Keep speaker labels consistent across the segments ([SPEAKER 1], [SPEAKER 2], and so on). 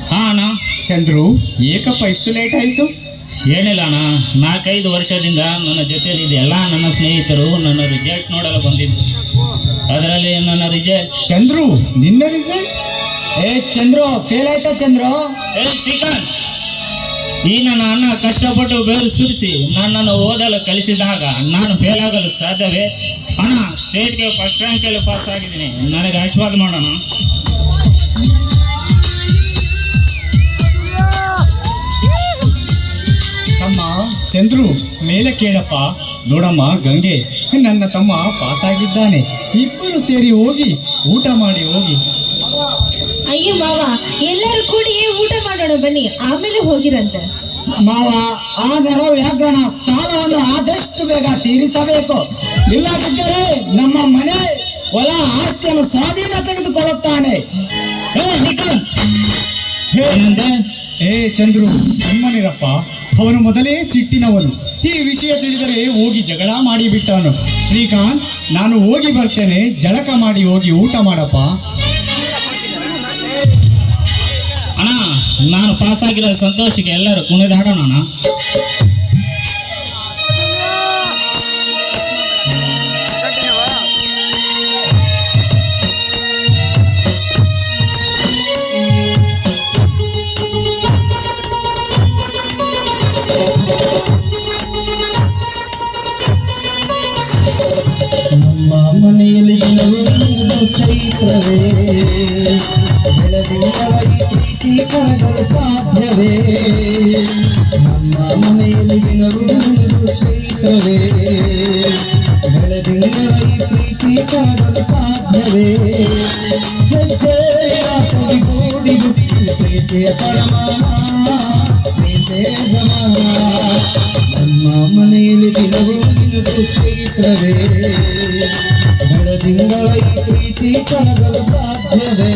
[SPEAKER 1] ಹಾ ಅಣ್ಣ.
[SPEAKER 2] ಚಂದ್ರು, ಏಕಪ್ಪ ಇಷ್ಟು ಲೇಟ್ ಆಯಿತು?
[SPEAKER 1] ಏನಿಲ್ಲ ಅಣ್ಣ, 4-5 ವರ್ಷದಿಂದ ನನ್ನ ಜೊತೆಲಿದ್ದ ಎಲ್ಲ ನನ್ನ ಸ್ನೇಹಿತರು ನನ್ನ ರಿಸಲ್ಟ್ ನೋಡಲು ಬಂದಿದ್ದು. ಅದರಲ್ಲಿ ನನ್ನ ರಿಸಲ್ಟ್.
[SPEAKER 2] ಚಂದ್ರು, ನಿನ್ನ ರಿಸಲ್ಟ್?
[SPEAKER 3] ಚಂದ್ರು ಫೇಲ್ ಆಯ್ತಾ ಚಂದ್ರು?
[SPEAKER 1] ಶ್ರೀಕಾಂತ್, ಈ ನನ್ನ ಅಣ್ಣ ಕಷ್ಟಪಟ್ಟು ಬೇರು ಸುರಿಸಿ ನನ್ನನ್ನು ಓದಲು ಕಲಿಸಿದಾಗ ನಾನು ಫೇಲ್ ಆಗಲು ಸಾಧ್ಯವೇ? ಅಣ್ಣ, ಸ್ಟೇಟ್ಗೆ ಫಸ್ಟ್ ರ್ಯಾಂಕಲ್ಲಿ ಪಾಸ್ ಆಗಿದ್ದೀನಿ. ನನಗೆ ಆಶೀರ್ವಾದ ಮಾಡೋಣ.
[SPEAKER 2] ತಮ್ಮ ಚಂದ್ರು, ಮೇಲೆ ಕೇಳಪ್ಪ. ನೋಡಮ್ಮ ಗಂಗೆ, ನನ್ನ ತಮ್ಮ ಪಾಸಾಗಿದ್ದಾನೆ. ಇಬ್ಬರು ಸೇರಿ ಹೋಗಿ ಊಟ ಮಾಡಿ ಹೋಗಿ.
[SPEAKER 4] ಅಯ್ಯೋ ಮಾವ, ಎಲ್ಲರೂ ಕೂಡಿ ಊಟ ಮಾಡೋಣ ಬನ್ನಿ, ಆಮೇಲೆ ಹೋಗಿರಂತೆ.
[SPEAKER 3] ಮಾವ, ಆ ನರ ವ್ಯಾಘ್ರನ ಸಾಲವನ್ನು ಆದಷ್ಟು ಬೇಗ ತೀರಿಸಬೇಕು. ಇಲ್ಲದಿದ್ದರೆ ನಮ್ಮ ಮನೆ ಹೊಲ ಆಸ್ತಿಯನ್ನು ಸ್ವಾಧೀನ ತೆಗೆದುಕೊಳ್ಳುತ್ತಾನೆ.
[SPEAKER 1] ಶ್ರೀಕಾಂತ್,
[SPEAKER 2] ಚಂದ್ರು, ಸುಮ್ಮನಿರಪ್ಪ. ಅವನು ಮೊದಲೇ ಸಿಟ್ಟಿನವನು. ಈ ವಿಷಯ ತಿಳಿದರೆ ಹೋಗಿ ಜಗಳ ಮಾಡಿಬಿಟ್ಟವನು. ಶ್ರೀಕಾಂತ್, ನಾನು ಹೋಗಿ ಬರ್ತೇನೆ. ಜಳಕ ಮಾಡಿ ಹೋಗಿ ಊಟ ಮಾಡಪ್ಪ.
[SPEAKER 1] ಅಣ್ಣ, ನಾನು ಪಾಸ್ ಆಗಿರೋ ಸಂತೋಷಕ್ಕೆ ಎಲ್ಲರೂ ಕುಣಿದಾಡೋಣ ಅಣ್ಣ.
[SPEAKER 3] ನಮ್ಮ ಮನೆಯಲ್ಲಿ ದಿನವೂ ಚೈತ್ರವೇ, ಬೆಳದಿಂಗಳಾಗಿ ಪ್ರೀತಿ ಕರಗಲು ಸಾಧ್ಯವೇ? ನಮ್ಮ ಮನೆಯಲ್ಲಿ ದಿನವೂ ಚೈತ್ರವೇ, ಬೆಳದಿಂಗಳಾಗಿ ಪ್ರೀತಿ ಕರಗಲು ಸಾಧ್ಯವೇ? ಹೆಜ್ಜೆಯ ಸವಿಗೂಡಿದು ಪ್ರೀತಿಯ ಪರಮಾನ, ಪ್ರೀತಿಯ ಜಮಾನ. ನಮ್ಮ ಮನೆಯಲ್ಲಿ ದಿನವೂ ಚೈತ್ರವೇ, ಬೆಳದಿಂಗಳಾಗಿ ಪ್ರೀತಿ ಕರಗಲು ಸಾಧ್ಯವೇ?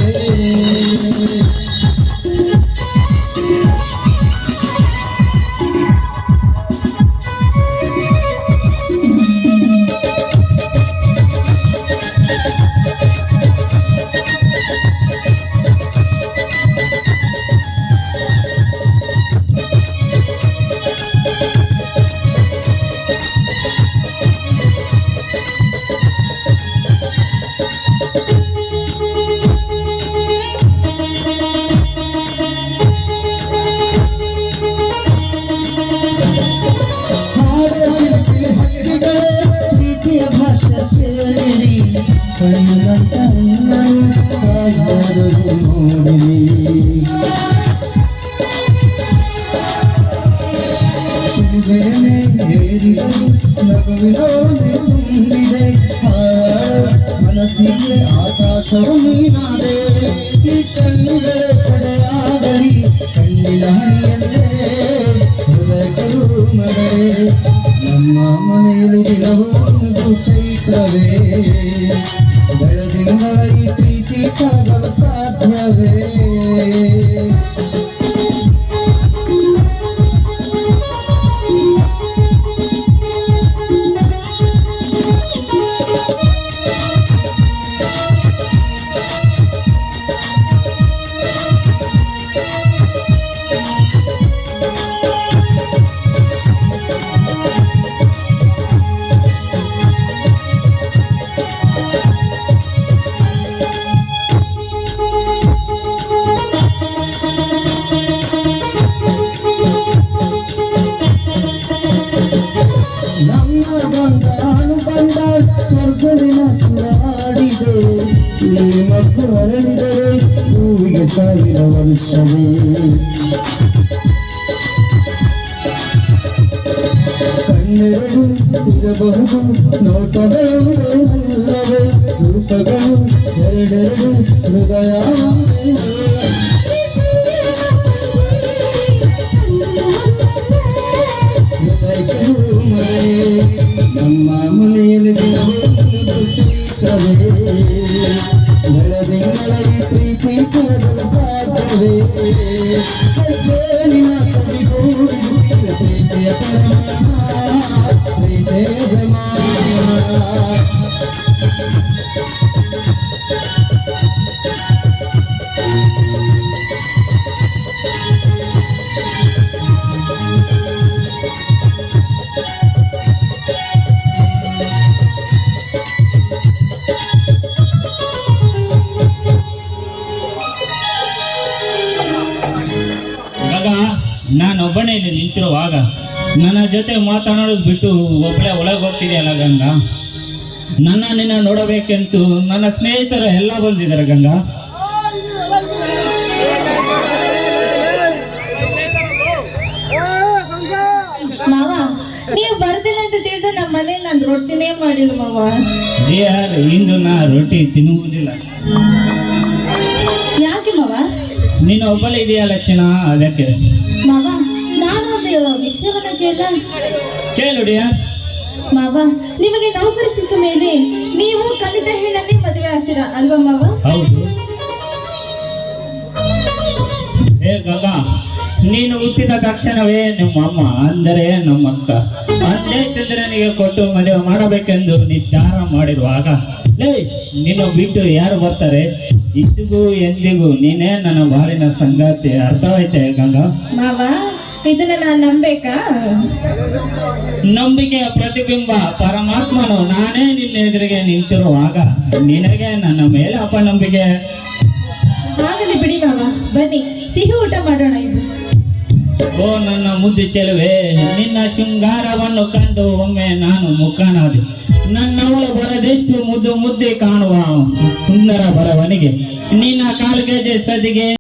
[SPEAKER 3] ಮನಸ್ಸಿಗೆ ಆಕಾಶವು ನೀನಾದೆ, ಈ ಕಣ್ಣುಗಳ ಕಡೆಯಾಗಲಿ ಕಣ್ಣಿನ ಹನಿಯಲ್ಲೇ ಹೃದಯಗಳು ಮರೆ. ನಮ್ಮ ಮನೆಯಲ್ಲಿ ದಿನವೂ ಚೈತ್ರವೇ, ಬೆಳದಿಂಗಳಾಗಿ ಪ್ರೀತಿ ಕರಗಲು ಸಾಧ್ಯವೇ? ಸ್ವರ್ಗವಿನ ಚುರಾಡಿದೆ, ಈ ಮಕ್ಕಳು ಹರಡಿದರೆ ಹೂವಿಗೆ 1000 ವರ್ಷವೇ. ಕಣ್ಣೆರಡು ಇರಬಹುದು ನೋಟಗಳು ಅಲ್ಲವೇ, ರೂಪಗಳು ಎರಡೆರಡು ಹೃದಯ. ನಮ್ಮ ಮನೆಯಲ್ಲಿ ಚೈತ್ರವೇ, ಬೆಳದಿಂಗಳಾಗಿ ಪ್ರೀತಿ ಕರಗಲು ಸಾಧ್ಯವೇ? ಜೇನಿನ ಸವಿಗೂಡಿ ಪ್ರೀತಿಯ ಪರಮಾನ, ಪ್ರೀತಿಯ ಜಮಾನ.
[SPEAKER 1] ನಾನೊಬ್ಬನೇ ಇಲ್ಲಿ ನಿಂತಿರುವಾಗ ನನ್ನ ಜೊತೆ ಮಾತನಾಡೋದು ಬಿಟ್ಟು ಒಬ್ಬಳೇ ಒಳಗೆ ಹೋಗ್ತಿದೆಯಲ್ಲ ಗಂಗಾ. ನಿನ್ನ ನೋಡಬೇಕೆಂತೂ ನನ್ನ ಸ್ನೇಹಿತರು ಎಲ್ಲ ಬಂದಿದ್ದಾರೆ ಗಂಗಾ.
[SPEAKER 4] ಮಾವ ನೀವು ಬರ್ದಿಲ್ಲ ಅಂತ ತಿಳಿದು ನಮ್ಮ ಮನೇಲಿ ನಾನು ರೊಟ್ಟಿನೇ ಮಾಡಿಲ್ಲ ಮಾವ.
[SPEAKER 1] ಯಾರು ಇಂದು ನಾ ರೊಟ್ಟಿ ತಿನ್ನುವುದಿಲ್ಲ.
[SPEAKER 4] ಯಾಕೆ ಮಾವ?
[SPEAKER 1] ನೀನು ಒಬ್ಬಳೇ ಇದೆಯಲ್ಲ ಚಿನ್ನ, ಅದಕ್ಕೆ.
[SPEAKER 4] ಮಾವ ನಾನು ಒಂದು ವಿಷಯವನ್ನ
[SPEAKER 1] ಕೇಳು ಡಿಯರ್.
[SPEAKER 4] ಮಾವ ನಿಮಗೆ ನೌಕರಿ ಸಿಕ್ಕ ಮೇಲೆ ನೀವು ಕಲಿತ ಹೆಣ್ಣನ್ನೇ ಮದುವೆ ಆಗ್ತೀರಾ ಅಲ್ವಾ ಮಾವ?
[SPEAKER 1] ಹೌದು. ಏ ಗಂಗಾ, ನೀನು ಹುಟ್ಟಿದ ತಕ್ಷಣವೇ ನಿಮ್ಮ ಅಮ್ಮ ಅಂದರೆ ನಮ್ಮ ಅಕ್ಕ ಅದೇ ಚಂದ್ರನಿಗೆ ಕೊಟ್ಟು ಮದುವೆ ಮಾಡಬೇಕೆಂದು ನಿರ್ಧಾರ ಮಾಡಿರುವಾಗ ನಿನ್ನ ಬಿಟ್ಟು ಯಾರು ಬರ್ತಾರೆ? ಇಂದಿಗೂ ಎಂದಿಗೂ ನೀನೇ ನನ್ನ ಬಾಳಿನ ಸಂಗಾತಿ. ಅರ್ಥವಾಯ್ತೆ ಗಂಗಾ?
[SPEAKER 4] ಮಾವ ಇದನ್ನ ನಾನು ನಂಬೇಕಾ?
[SPEAKER 1] ನಂಬಿಕೆಯ ಪ್ರತಿಬಿಂಬ ಪರಮಾತ್ಮನು ನಾನೇ ನಿನ್ನ ಎದುರಿಗೆ ನಿಂತಿರುವಾಗ ನಿನಗೆ ನನ್ನ ಮೇಲೆ ಅಪನಂಬಿಕೆ?
[SPEAKER 4] ಆಗಲಿ ಬಿಡಿ ಮಾವ, ಬನ್ನಿ ಸಿಹಿ ಊಟ ಮಾಡೋಣ ಇಬ್ರು.
[SPEAKER 1] ಓ ನನ್ನ ಮುದ್ದು ಚೆಲುವೆ, ನಿನ್ನ ಶೃಂಗಾರವನ್ನು ಕಂಡು ಒಮ್ಮೆ ನಾನು ಮುಖನಾದೆ. ನನ್ನವಳು ಬರದೆಷ್ಟು ಮುದ್ದು ಮುದ್ದೆ ಕಾಣುವ ಸುಂದರ ಬರವನಿಗೆ ನಿನ್ನ ಕಾಲ್ಗೆಜೆ ಸದಿಗೆ